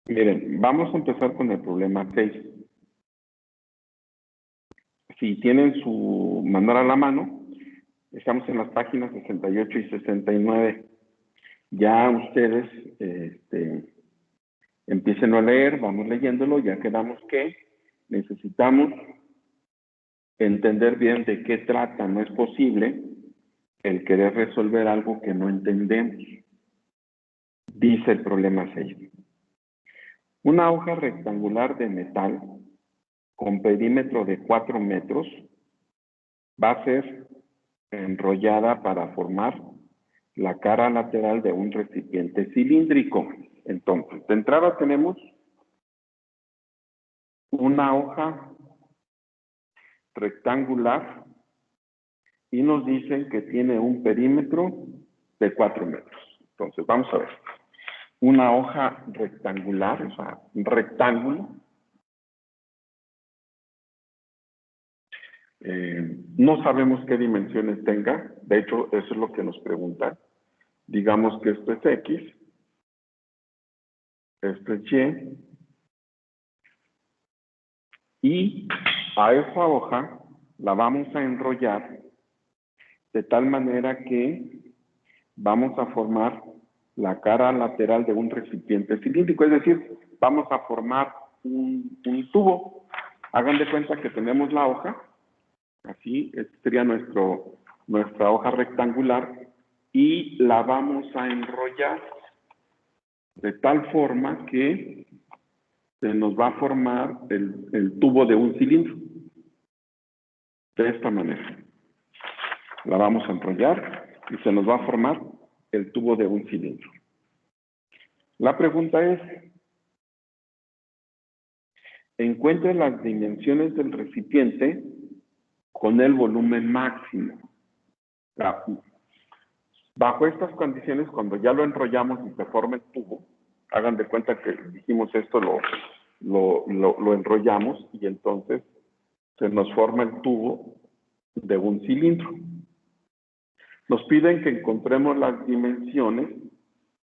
Miren, vamos a empezar con el problema 6. Si tienen su manual a la mano, estamos en las páginas 68 y 69. Ya ustedes empiecen a leer, vamos leyéndolo, ya quedamos que necesitamos entender bien de qué trata. No es posible el querer resolver algo que no entendemos. Dice el problema 6. Una hoja rectangular de metal con perímetro de 4 metros va a ser enrollada para formar la cara lateral de un recipiente cilíndrico. Entonces, de entrada tenemos una hoja rectangular y nos dicen que tiene un perímetro de 4 metros. Entonces, vamos a ver. Una hoja rectangular, o sea, un rectángulo. No sabemos qué dimensiones tenga. De hecho, eso es lo que nos preguntan. Digamos que esto es X, esto es Y a esa hoja la vamos a enrollar de tal manera que vamos a formar la cara lateral de un recipiente cilíndrico, es decir, vamos a formar un tubo. Hagan de cuenta que tenemos la hoja, así, este sería nuestra hoja rectangular, y la vamos a enrollar de tal forma que se nos va a formar el tubo de un cilindro. De esta manera. La vamos a enrollar y se nos va a formar el tubo de un cilindro. La pregunta es, encuentre las dimensiones del recipiente con el volumen máximo. Bajo estas condiciones, cuando ya lo enrollamos y se forma el tubo, hagan de cuenta que dijimos esto, lo enrollamos y entonces se nos forma el tubo de un cilindro. Nos piden que encontremos las dimensiones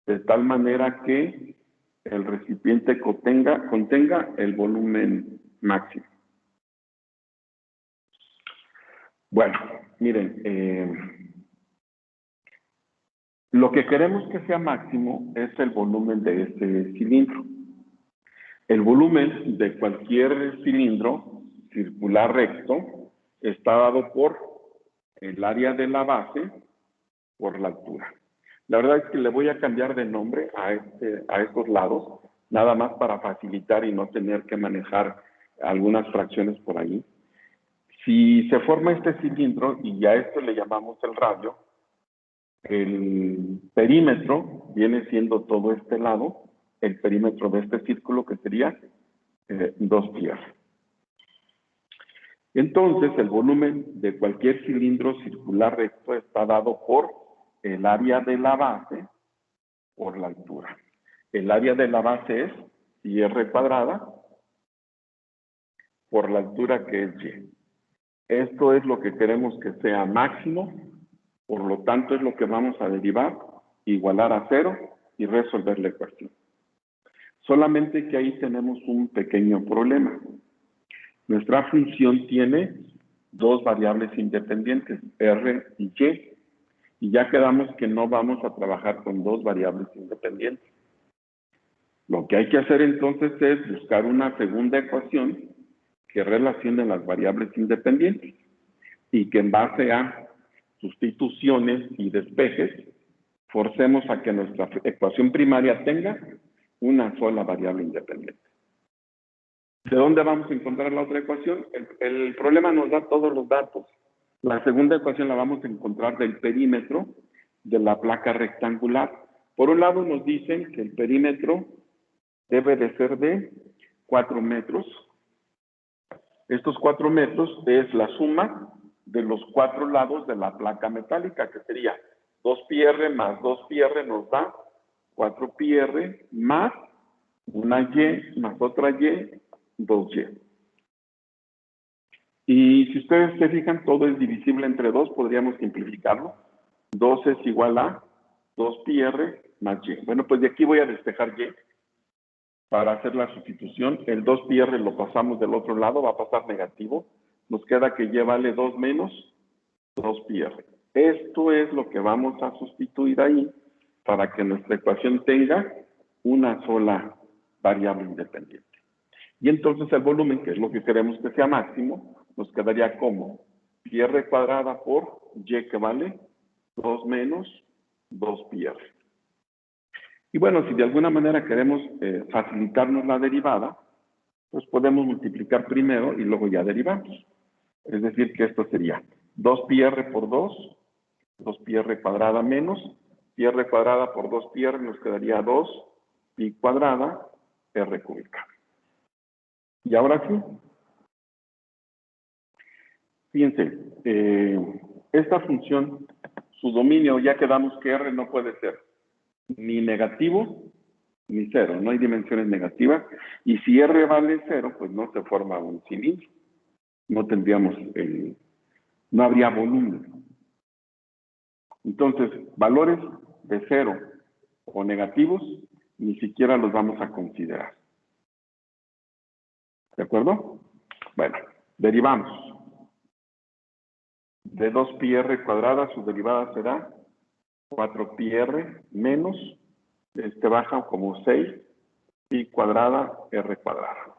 de tal manera que el recipiente contenga el volumen máximo. Bueno, miren, lo que queremos que sea máximo es el volumen de este cilindro. El volumen de cualquier cilindro circular recto está dado por el área de la base por la altura. La verdad es que le voy a cambiar de nombre a estos lados, nada más para facilitar y no tener que manejar algunas fracciones por ahí. Si se forma este cilindro y a esto le llamamos el radio, el perímetro viene siendo todo este lado, el perímetro de este círculo que sería 2 pi. Entonces, el volumen de cualquier cilindro circular recto está dado por el área de la base por la altura. El área de la base es pi r cuadrada por la altura que es y. Esto es lo que queremos que sea máximo, por lo tanto es lo que vamos a derivar, igualar a 0 y resolver la ecuación. Solamente que ahí tenemos un pequeño problema. Nuestra función tiene dos variables independientes, r y y ya quedamos que no vamos a trabajar con dos variables independientes. Lo que hay que hacer entonces es buscar una segunda ecuación que relacione las variables independientes y que en base a sustituciones y despejes forcemos a que nuestra ecuación primaria tenga una sola variable independiente. ¿De dónde vamos a encontrar la otra ecuación? El problema nos da todos los datos. La segunda ecuación la vamos a encontrar del perímetro de la placa rectangular. Por un lado nos dicen que el perímetro debe de ser de 4 metros. Estos 4 metros es la suma de los 4 lados de la placa metálica, que sería 2 pi r más 2 pi r nos da 4 pi r más una y más otra y, 2y. Y si ustedes se fijan, todo es divisible entre 2, podríamos simplificarlo. 2 es igual a 2 pi r más y. Bueno, pues de aquí voy a despejar y. para hacer la sustitución. El 2πr lo pasamos del otro lado, va a pasar negativo. Nos queda que y vale 2 menos 2πr. Esto es lo que vamos a sustituir ahí para que nuestra ecuación tenga una sola variable independiente. Y entonces el volumen, que es lo que queremos que sea máximo, nos quedaría como πr cuadrada por y, que vale 2 menos 2πr. Y bueno, si de alguna manera queremos facilitarnos la derivada, pues podemos multiplicar primero y luego ya derivamos. Es decir, que esto sería 2πr por 2, 2πr cuadrada menos, πr cuadrada por 2πr nos quedaría 2pi cuadrada r cúbica. Y ahora sí, fíjense, esta función, su dominio, ya quedamos que r no puede ser ni negativo ni cero, no hay dimensiones negativas, y si r vale 0, pues no se forma un cilindro, no tendríamos, no habría volumen. Entonces, valores de 0 o negativos, ni siquiera los vamos a considerar. ¿De acuerdo? Bueno, derivamos. De 2πr cuadrada, su derivada será 4πr menos, baja como 6, pi cuadrada, r cuadrada.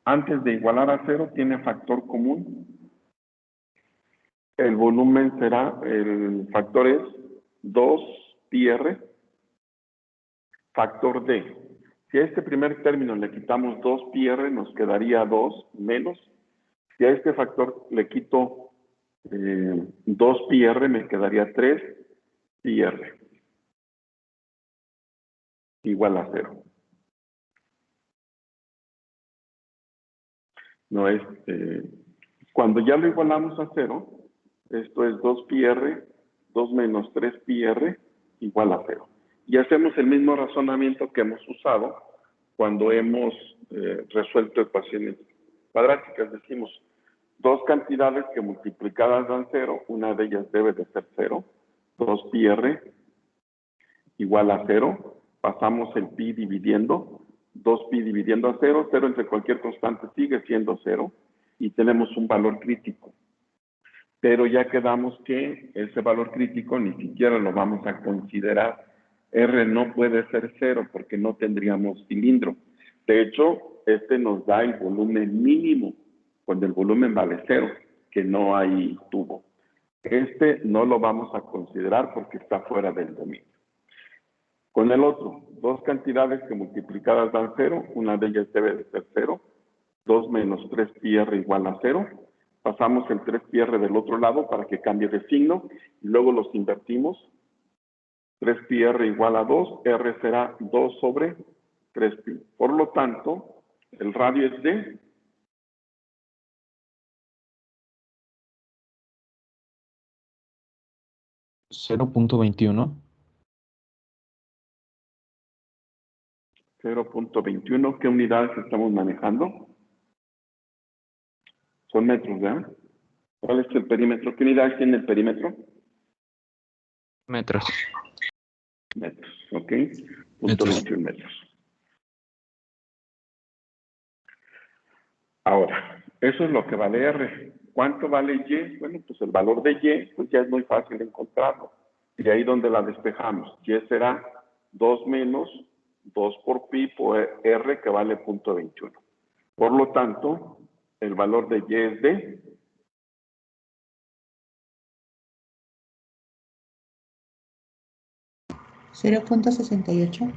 Antes de igualar a 0, tiene factor común. El volumen será, el factor es 2πr, factor d. Si a este primer término le quitamos 2πr, nos quedaría 2 menos. Si a este factor le quito 2πr, me quedaría 3πr. Igual a 0. No es, cuando ya lo igualamos a 0, esto es 2πr, 2 menos 3πr, igual a 0. Y hacemos el mismo razonamiento que hemos usado cuando hemos resuelto ecuaciones cuadráticas. Decimos, dos cantidades que multiplicadas dan 0, una de ellas debe de ser 0, 2πr igual a 0, pasamos el pi dividiendo, 2pi dividiendo a 0, 0 entre cualquier constante sigue siendo 0, y tenemos un valor crítico. Pero ya quedamos que ese valor crítico ni siquiera lo vamos a considerar. R no puede ser 0 porque no tendríamos cilindro. De hecho, este nos da el volumen mínimo, cuando el volumen vale 0, que no hay tubo. Este no lo vamos a considerar porque está fuera del dominio. Con el otro, dos cantidades que multiplicadas dan 0, una de ellas debe de ser 0, 2 menos 3πr igual a 0, pasamos el 3πr del otro lado para que cambie de signo, y luego los invertimos, 3πr igual a 2, r será 2 sobre 3pi. Por lo tanto, el radio es de 0.21. 0.21. ¿Qué unidades estamos manejando? Son metros, ¿verdad? ¿Cuál es el perímetro? ¿Qué unidades tiene el perímetro? Metros. Metros, ¿ok? 0.21 metros. Ahora, eso es lo que vale R. ¿Cuánto vale Y? Bueno, pues el valor de Y, pues ya es muy fácil encontrarlo. Y ahí donde la despejamos. Y será 2 menos 2 por pi por R, que vale 0.21. Por lo tanto, el valor de Y es de 0.68.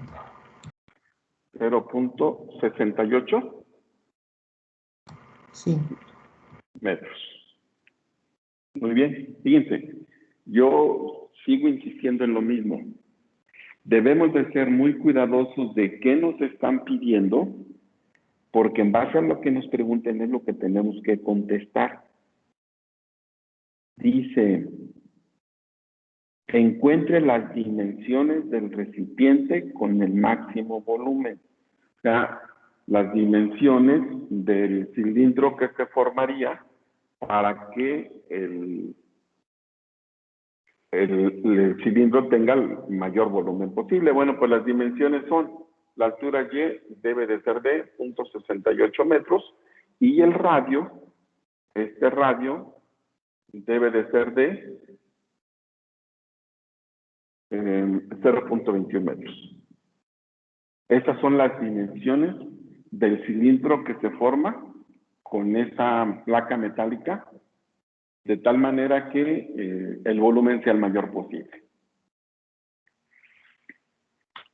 0.68 Sí. metros. Muy bien, fíjense, yo sigo insistiendo en lo mismo. Debemos de ser muy cuidadosos de qué nos están pidiendo, porque en base a lo que nos pregunten es lo que tenemos que contestar. Dice, encuentre las dimensiones del recipiente con el máximo volumen. O sea, las dimensiones del cilindro que se formaría para que el cilindro tenga el mayor volumen posible. Bueno, pues las dimensiones son la altura Y debe de ser de 0.68 metros y el radio, este radio, debe de ser de 0.21 metros. Estas son las dimensiones del cilindro que se forma con esa placa metálica, de tal manera que el volumen sea el mayor posible.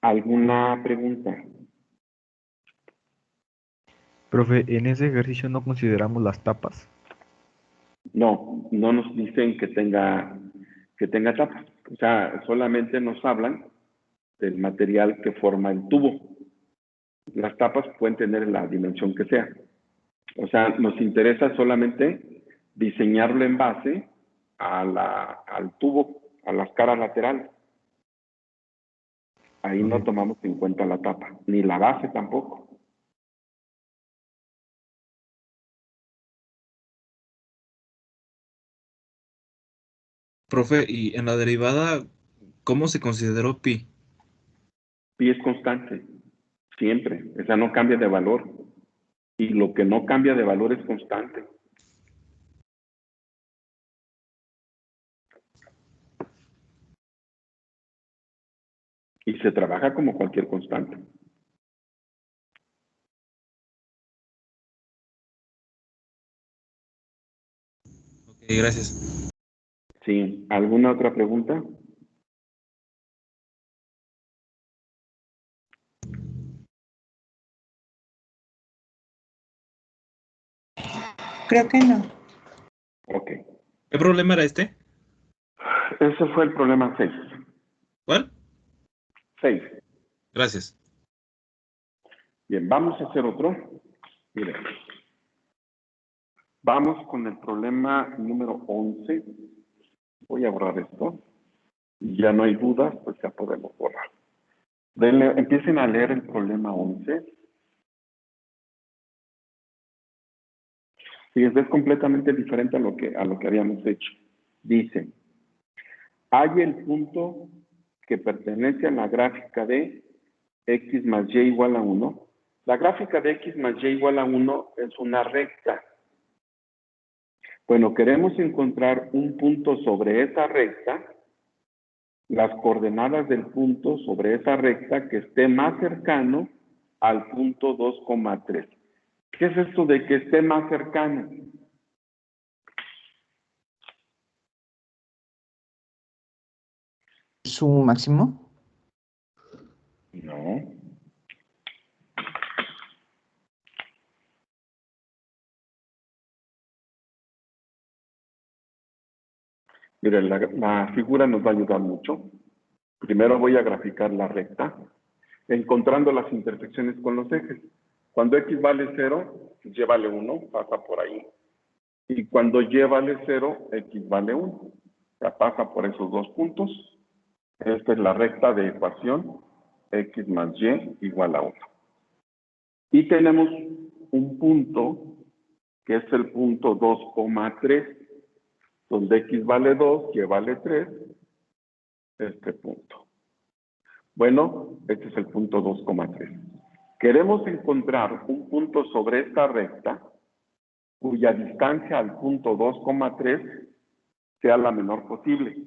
¿Alguna pregunta? Profe, en ese ejercicio no consideramos las tapas. No, no nos dicen que tenga tapas. O sea, solamente nos hablan del material que forma el tubo. Las tapas pueden tener la dimensión que sea. O sea, nos interesa solamente diseñarlo en base al tubo, a las caras laterales. Ahí no tomamos en cuenta la tapa, ni la base tampoco. Profe, y en la derivada, ¿cómo se consideró pi? Pi es constante, siempre. O sea, no cambia de valor. Y lo que no cambia de valor es constante. Y se trabaja como cualquier constante. Ok, gracias. Sí, ¿alguna otra pregunta? Creo que no. Ok. ¿Qué problema era este? Ese fue el problema 6. ¿Cuál? 6. Gracias. Bien, vamos a hacer otro. Miren. Vamos con el problema número 11. Voy a borrar esto. Ya no hay dudas, pues ya podemos borrar. Empiecen a leer el problema 11. Sí, es completamente diferente a lo que habíamos hecho. Dice, hay el punto que pertenece a la gráfica de x más y igual a 1. La gráfica de x más y igual a 1 es una recta. Bueno, queremos encontrar un punto sobre esa recta, las coordenadas del punto sobre esa recta que esté más cercano al punto 2,3. ¿Qué es esto de que esté más cercano? ¿Su máximo? No. Miren, la figura nos va a ayudar mucho. Primero voy a graficar la recta, encontrando las intersecciones con los ejes. Cuando x vale 0, y vale 1, pasa por ahí. Y cuando y vale 0, x vale 1. Ya pasa por esos dos puntos. Esta es la recta de ecuación, x más y igual a 1. Y tenemos un punto, que es el punto 2,3, donde x vale 2, y vale 3, este punto. Bueno, este es el punto 2,3. Queremos encontrar un punto sobre esta recta cuya distancia al punto 2,3 sea la menor posible.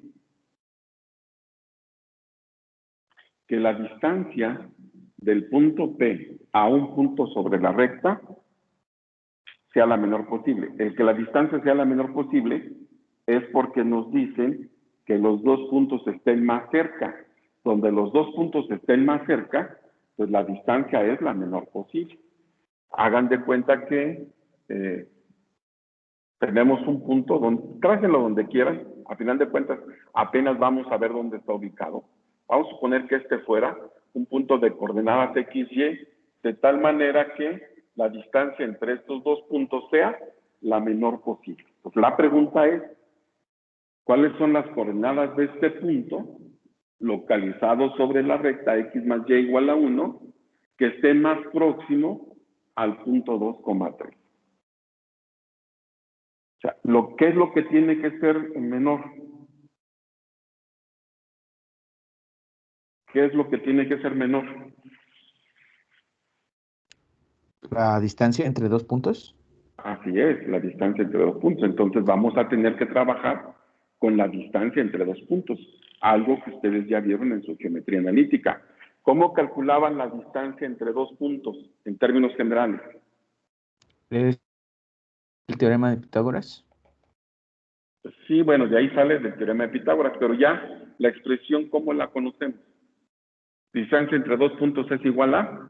Que la distancia del punto P a un punto sobre la recta sea la menor posible. El que la distancia sea la menor posible es porque nos dicen que los dos puntos estén más cerca. Donde los dos puntos estén más cerca, pues la distancia es la menor posible. Hagan de cuenta que tenemos un punto, trájenlo donde quieran, a final de cuentas apenas vamos a ver dónde está ubicado. Vamos a suponer que este fuera un punto de coordenadas x, y, de tal manera que la distancia entre estos dos puntos sea la menor posible. Pues la pregunta es, ¿cuáles son las coordenadas de este punto localizado sobre la recta x más y igual a 1 que esté más próximo al punto 2,3? O sea, ¿qué es lo que tiene que ser menor? ¿Qué es lo que tiene que ser menor? La distancia entre dos puntos. Así es, la distancia entre dos puntos. Entonces vamos a tener que trabajar con la distancia entre dos puntos, algo que ustedes ya vieron en su geometría analítica. ¿Cómo calculaban la distancia entre dos puntos en términos generales? ¿Es el teorema de Pitágoras? Sí, bueno, de ahí sale del teorema de Pitágoras, pero ya la expresión, ¿cómo la conocemos? Distancia entre dos puntos es igual a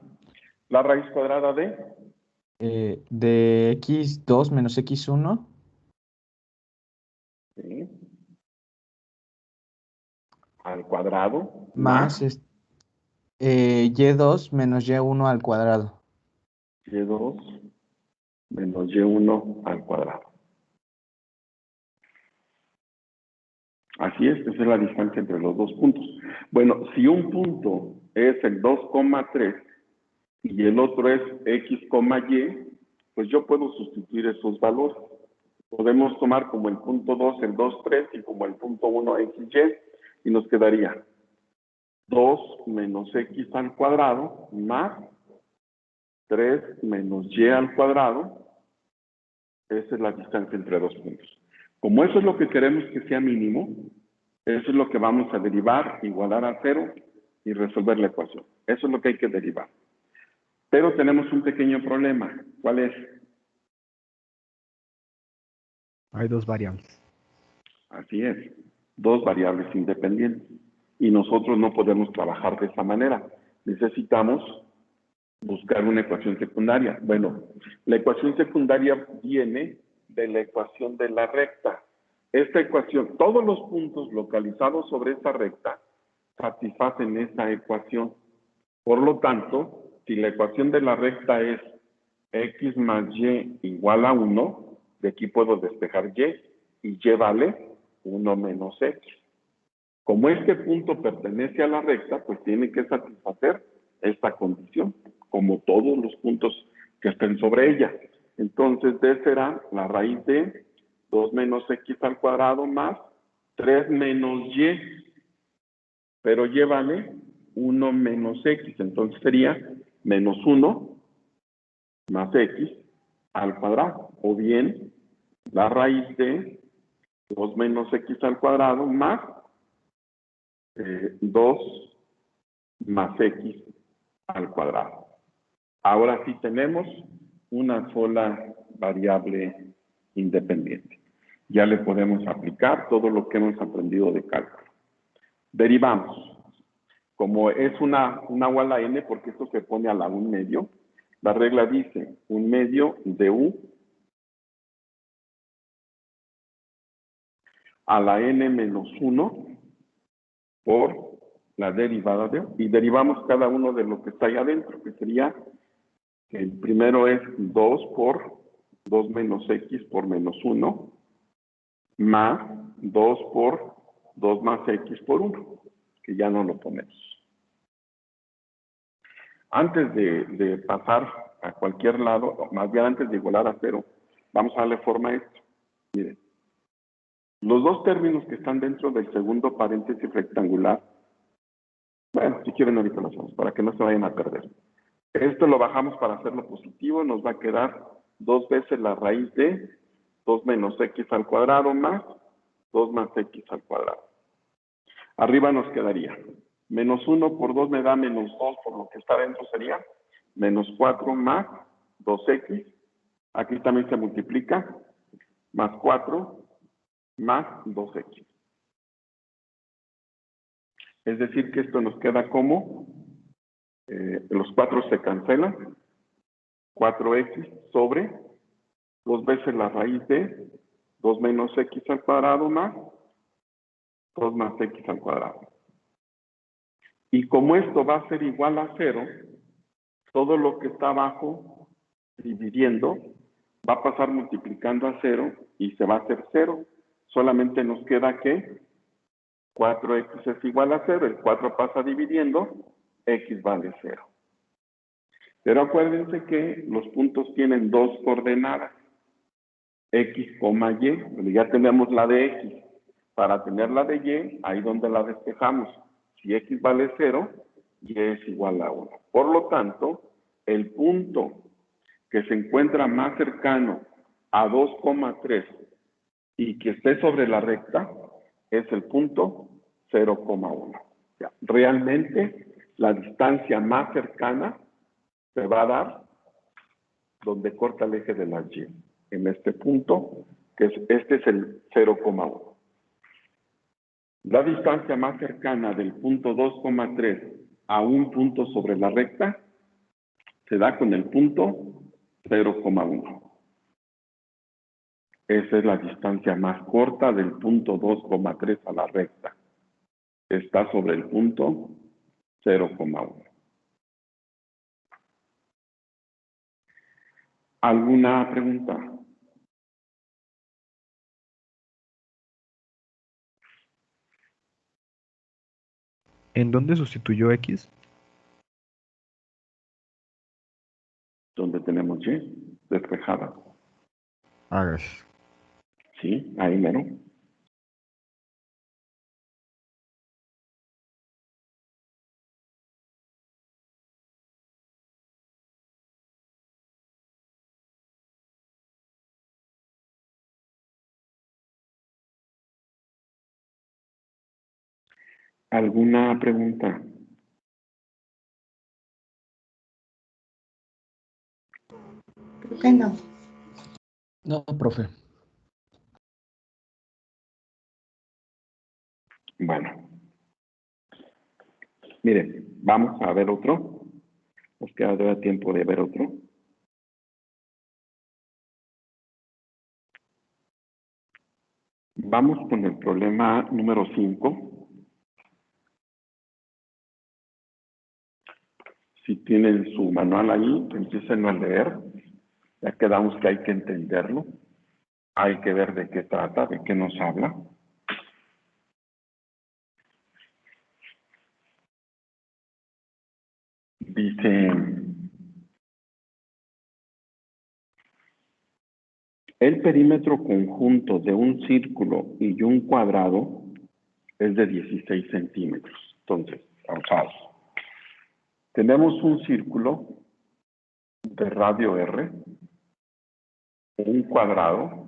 la raíz cuadrada De x2 menos x1 ¿sí? Al cuadrado más más y2 menos y1 al cuadrado. y2 menos y1 al cuadrado. Así es, esa es la distancia entre los dos puntos. Bueno, si un punto es el 2,3 y el otro es x, y, pues yo puedo sustituir esos valores. Podemos tomar como el punto 2 el 2,3 y como el punto 1 xy, y nos quedaría 2 menos x al cuadrado más 3 menos y al cuadrado. Esa es la distancia entre dos puntos. Como eso es lo que queremos que sea mínimo, eso es lo que vamos a derivar, igualar a 0 y resolver la ecuación. Eso es lo que hay que derivar. Pero tenemos un pequeño problema. ¿Cuál es? Hay dos variables. Así es, dos variables independientes. Y nosotros no podemos trabajar de esa manera. Necesitamos buscar una ecuación secundaria. Bueno, la ecuación secundaria viene de la ecuación de la recta. Esta ecuación, todos los puntos localizados sobre esta recta satisfacen esa ecuación. Por lo tanto, si la ecuación de la recta es x más y igual a 1, de aquí puedo despejar y y vale 1 menos x. Como este punto pertenece a la recta, pues tiene que satisfacer esta condición, como todos los puntos que estén sobre ella. Entonces, D será la raíz de 2 menos x al cuadrado más 3 menos y, pero y vale 1 menos x, entonces sería menos 1 más x al cuadrado, o bien la raíz de 2 menos x al cuadrado más 2 más x al cuadrado. Ahora sí tenemos una sola variable independiente. Ya le podemos aplicar todo lo que hemos aprendido de cálculo. Derivamos. Como es una u a la n, porque esto se pone a la 1 medio, la regla dice 1 medio de u a la n menos 1 por la derivada de u, y derivamos cada uno de lo que está ahí adentro, que sería, el primero es 2 por 2 menos x por menos 1, más 2 por 2 más x por 1, que ya no lo ponemos. Antes de pasar a cualquier lado, más bien antes de igualar a 0, vamos a darle forma a esto. Miren, los dos términos que están dentro del segundo paréntesis rectangular, bueno, si quieren ahorita lo hacemos, para que no se vayan a perder. Esto lo bajamos para hacerlo positivo, nos va a quedar 2 veces la raíz de 2 menos x al cuadrado más 2 más x al cuadrado. Arriba nos quedaría menos 1 por 2 me da menos 2, por lo que está dentro sería menos 4 más 2x. Aquí también se multiplica, más 4 más 2x. Es decir, que esto nos queda como, los 4 se cancelan, 4x sobre 2 veces la raíz de 2 menos x al cuadrado más 2 más x al cuadrado. Y como esto va a ser igual a 0, todo lo que está abajo dividiendo va a pasar multiplicando a 0 y se va a hacer 0. Solamente nos queda que 4x es igual a 0, el 4 pasa dividiendo, x vale 0. Pero acuérdense que los puntos tienen dos coordenadas, x, y, ya tenemos la de x. Para tener la de y, ahí donde la despejamos. Si x vale 0, y es igual a 1. Por lo tanto, el punto que se encuentra más cercano a 2,3 y que esté sobre la recta es el punto 0,1. Realmente la distancia más cercana se va a dar donde corta el eje de la Y, en este punto, que este es el 0,1. La distancia más cercana del punto 2,3 a un punto sobre la recta se da con el punto 0,1. Esa es la distancia más corta del punto 2,3 a la recta. Está sobre el punto 0,1. ¿Alguna pregunta? ¿En dónde sustituyó X? Donde tenemos Y despejada. Gracias. Sí, ahí mero. ¿Alguna pregunta? Creo que no. No, profe. Bueno, miren, vamos a ver otro. Nos queda todavía tiempo de ver otro. Vamos con el problema número 5. Si tienen su manual ahí, empiecen a leer. Ya quedamos que hay que entenderlo. Hay que ver de qué trata, de qué nos habla. Dice, el perímetro conjunto de un círculo y un cuadrado es de 16 centímetros. Entonces, vamos. Tenemos un círculo de radio R, un cuadrado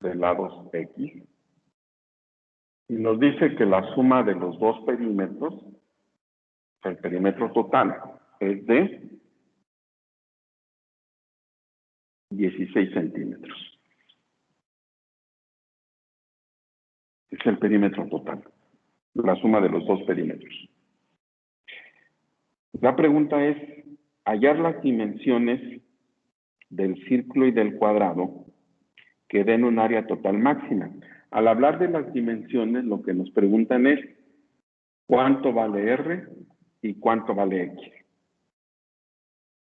de lados X, y nos dice que la suma de los dos perímetros, el perímetro total, es de 16 centímetros. Es el perímetro total, la suma de los dos perímetros. La pregunta es hallar las dimensiones del círculo y del cuadrado que den un área total máxima. Al hablar de las dimensiones, lo que nos preguntan es cuánto vale R y cuánto vale X.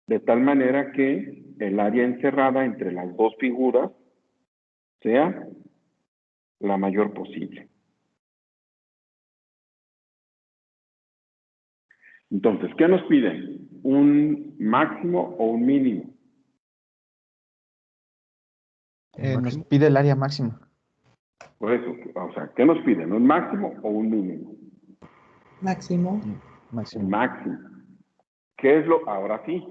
De tal manera que el área encerrada entre las dos figuras sea la mayor posible. Entonces, ¿qué nos piden? ¿Un máximo o un mínimo? Nos pide el área máxima. Por eso, o sea, ¿qué nos piden? ¿Un máximo o un mínimo? Máximo. Máximo. Un máximo. ¿Qué es lo, ahora sí,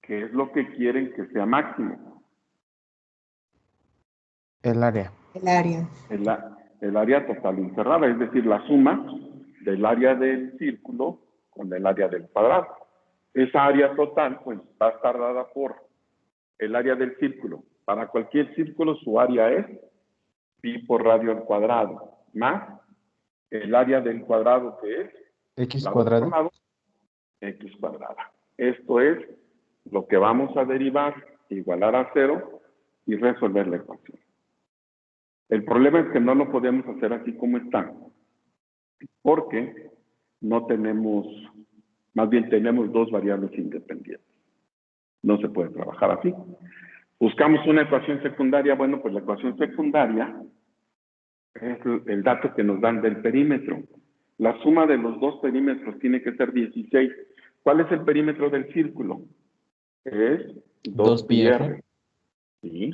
qué es lo que quieren que sea máximo? El área. El área. El área total encerrada, es decir, la suma del área del círculo con el área del cuadrado. Esa área total, pues, va a estar dada por el área del círculo. Para cualquier círculo, su área es pi por radio al cuadrado, más el área del cuadrado, que es X lado cuadrado. cuadrado, x cuadrada. Esto es lo que vamos a derivar, igualar a 0 y resolver la ecuación. El problema es que no lo podemos hacer así como está, porque no tenemos, más bien tenemos dos variables independientes. No se puede trabajar así. Buscamos una ecuación secundaria. Bueno, pues la ecuación secundaria es el dato que nos dan del perímetro. La suma de los dos perímetros tiene que ser 16. ¿Cuál es el perímetro del círculo? Es 2πr. ¿Sí?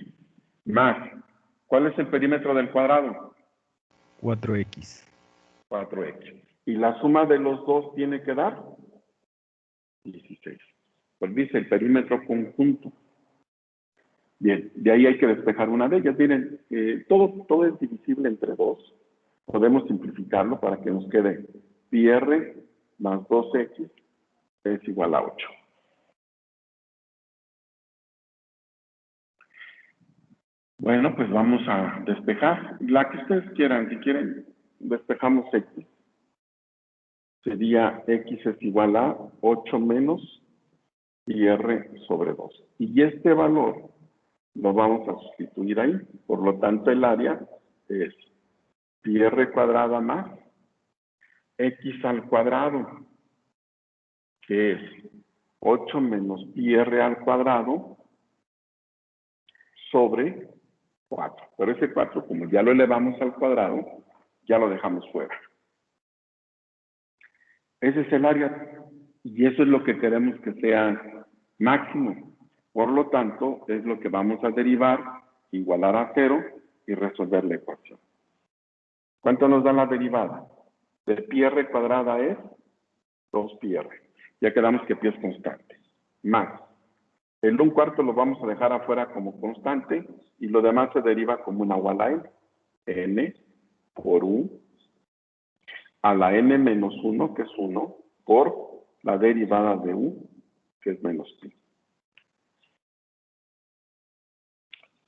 Más. ¿Cuál es el perímetro del cuadrado? 4X. 4x. ¿Y la suma de los dos tiene que dar? 16. Pues dice el perímetro conjunto Bien, de ahí hay que despejar una de ellas. Miren, todo es divisible entre 2. Podemos simplificarlo para que nos quede pi r más 2x es igual a 8. Bueno, pues vamos a despejar. La que ustedes quieran, si quieren, despejamos x. Sería x es igual a 8 menos pi r sobre 2. Y este valor lo vamos a sustituir ahí. Por lo tanto, el área es pi r cuadrada más x al cuadrado, que es 8 menos pi r al cuadrado sobre 4. Pero ese 4, como ya lo elevamos al cuadrado, ya lo dejamos fuera. Ese es el área, y eso es lo que queremos que sea máximo. Por lo tanto, es lo que vamos a derivar, igualar a 0 y resolver la ecuación. ¿Cuánto nos da la derivada? De pi r cuadrada es 2 pi r. Ya quedamos que pi es constante. Más. El 1/4 lo vamos a dejar afuera como constante y lo demás se deriva como una igual n por u a la n menos 1, que es 1, por la derivada de u, que es menos pi.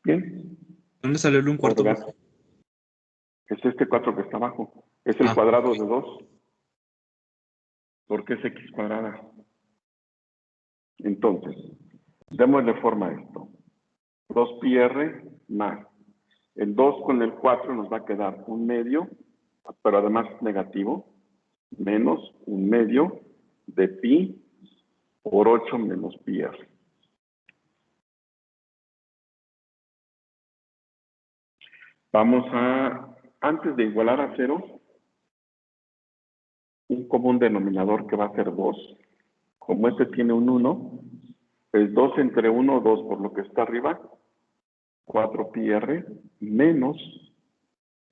Bien. ¿Dónde salió el 1/4? Por es este 4 que está abajo. Es el cuadrado de 2. Porque es x cuadrada. Entonces, démosle forma a esto. 2 pi r más. El 2 con el 4 nos va a quedar 1/2, pero además negativo, menos 1/2 de pi por 8 menos pi r. Vamos a, antes de igualar a 0, un común denominador que va a ser 2. Como este tiene un 1, es 2 entre 1, 2 por lo que está arriba, 4 pi r menos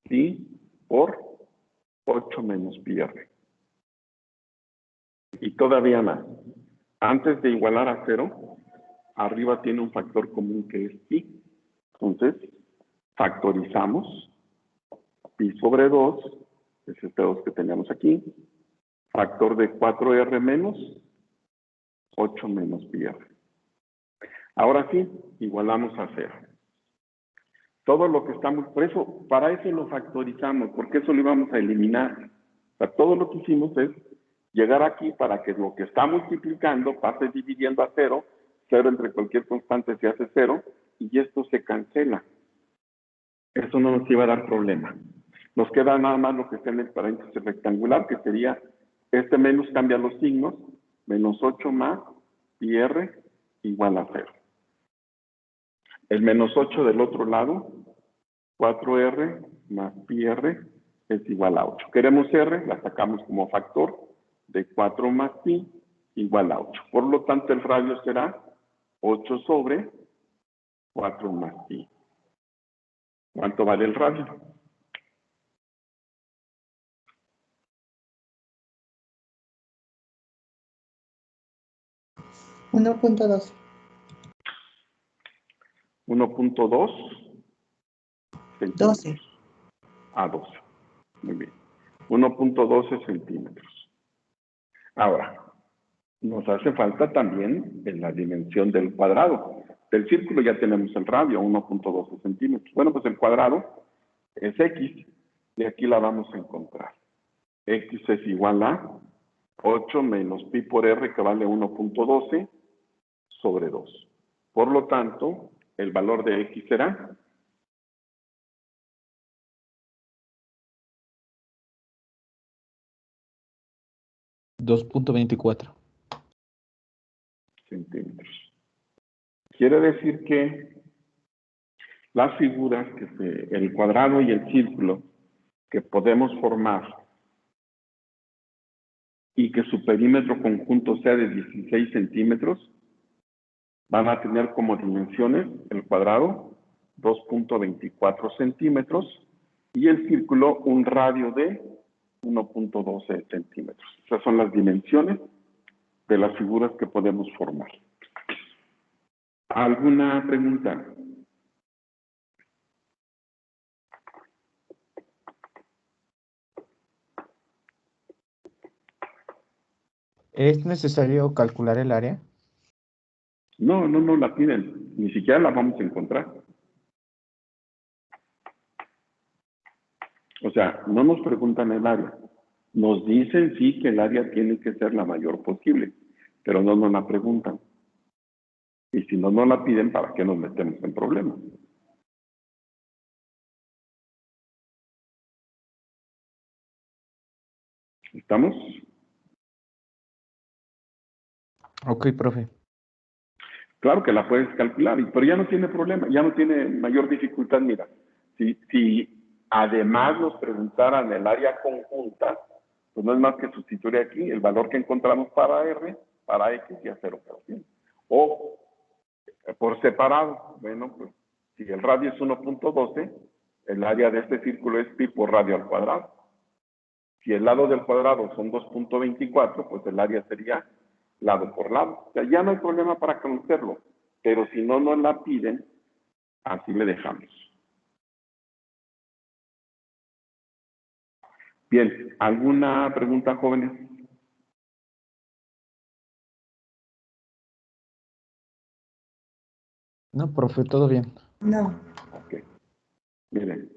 pi por 8 menos pi r. Y todavía más. Antes de igualar a 0, arriba tiene un factor común que es pi. Entonces, factorizamos pi sobre 2, es este 2 que teníamos aquí, factor de 4r menos 8 menos pi r. Ahora sí, igualamos a 0. Todo lo que estamos, por eso, para eso lo factorizamos, porque eso lo íbamos a eliminar. O sea, todo lo que hicimos es llegar aquí para que lo que está multiplicando pase dividiendo a 0, 0 entre cualquier constante se hace 0, y esto se cancela. Eso no nos iba a dar problema. Nos queda nada más lo que está en el paréntesis rectangular, que sería, este menos cambia los signos, menos 8 más pi r igual a 0. El menos 8 del otro lado, 4r más pi r es igual a 8. Queremos r, la sacamos como factor de 4 más pi igual a 8. Por lo tanto, el radio será 8 sobre 4 más pi. ¿Cuánto vale el radio? 1.2. 1.2 centímetros. 12. A 12. Muy bien. 1.12 centímetros. Ahora, nos hace falta también en la dimensión del cuadrado. Del círculo ya tenemos el radio, 1.12 centímetros. Bueno, pues el cuadrado es x, y aquí la vamos a encontrar. X es igual a 8 menos pi por r, que vale 1.12 sobre 2. Por lo tanto, el valor de x será 2.24 centímetros. Quiere decir que las figuras, el cuadrado y el círculo, que podemos formar y que su perímetro conjunto sea de 16 centímetros, van a tener como dimensiones el cuadrado 2.24 centímetros y el círculo un radio de 1.12 centímetros. Esas son las dimensiones de las figuras que podemos formar. ¿Alguna pregunta? ¿Es necesario calcular el área? No, no, no la piden. Ni siquiera la vamos a encontrar. O sea, no nos preguntan el área. Nos dicen sí que el área tiene que ser la mayor posible, pero no nos la preguntan. Y si no nos la piden, ¿para qué nos metemos en problemas? ¿Estamos? Ok, profe. Claro que la puedes calcular, pero ya no tiene problema, ya no tiene mayor dificultad. Mira, si además nos preguntaran el área conjunta, pues no es más que sustituir aquí el valor que encontramos para R, para X y hacer operación. O por separado, bueno, pues si el radio es 1.12, el área de este círculo es pi por radio al cuadrado. Si el lado del cuadrado son 2.24, pues el área sería lado por lado. O sea, ya no hay problema para conocerlo, pero si no nos la piden, así le dejamos. Bien, ¿alguna pregunta, jóvenes? No, profe, todo bien. No. Ok. Miren.